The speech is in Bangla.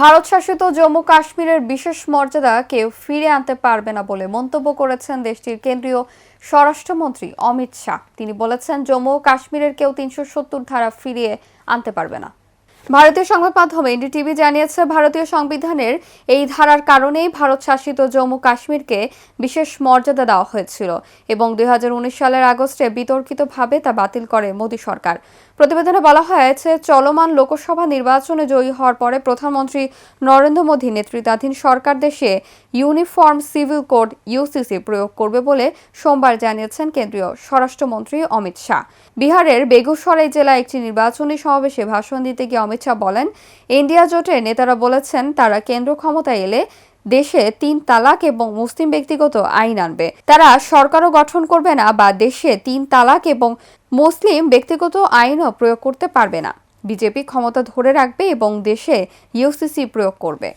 ভারত শাসিত জম্মু কাশ্মীরের বিশেষ মর্যাদা কেউ ফিরে আনতে পারবে না বলে মন্তব্য করেছেন দেশটির কেন্দ্রীয় স্বরাষ্ট্রমন্ত্রী অমিত শাহ। তিনি বলেছেন, জম্মু ও কাশ্মীরের কেউ ৩৭০ ধারা ফিরিয়ে আনতে পারবে না। ভারতীয় সংবাদ মাধ্যম এনডিটিভি জানিয়েছে, ভারতীয় সংবিধানের এই ধারার কারণেই ভারত শাসিত জম্মু কাশ্মীরকে বিশেষ মর্যাদা দেওয়া হয়েছিল এবং ২০১৯ সালের আগস্টে বিতর্কিতভাবে তা বাতিল করে মোদী সরকার। প্রতিবেদনে বলা হয়েছে, চলমান লোকসভা নির্বাচনে জয়ী হওয়ার পরে প্রধানমন্ত্রী নরেন্দ্র মোদী নেতৃত্বাধীন সরকার দেশে ইউনিফর্ম সিভিল কোড ইউসিসি প্রয়োগ করবে বলে সোমবার জানিয়েছেন কেন্দ্রীয় স্বরাষ্ট্রমন্ত্রী অমিত শাহ। বিহারের বেগুসরাই জেলায় একটি নির্বাচনী সমাবেশে ভাষণ দিতে গিয়ে অমিত শাহ বলেন, ইন্ডিয়া জোটের নেতারা বলেছেন তারা কেন্দ্র ক্ষমতায় এলে দেশে ৩ তালাক এবং মুসলিম ব্যক্তিগত আইন আনবে। তারা সরকারও গঠন করবে না বা দেশে ৩ তালাক এবং মুসলিম ব্যক্তিগত আইনও প্রয়োগ করতে পারবে না। বিজেপি ক্ষমতা ধরে রাখবে এবং দেশে ইউসিসি প্রয়োগ করবে।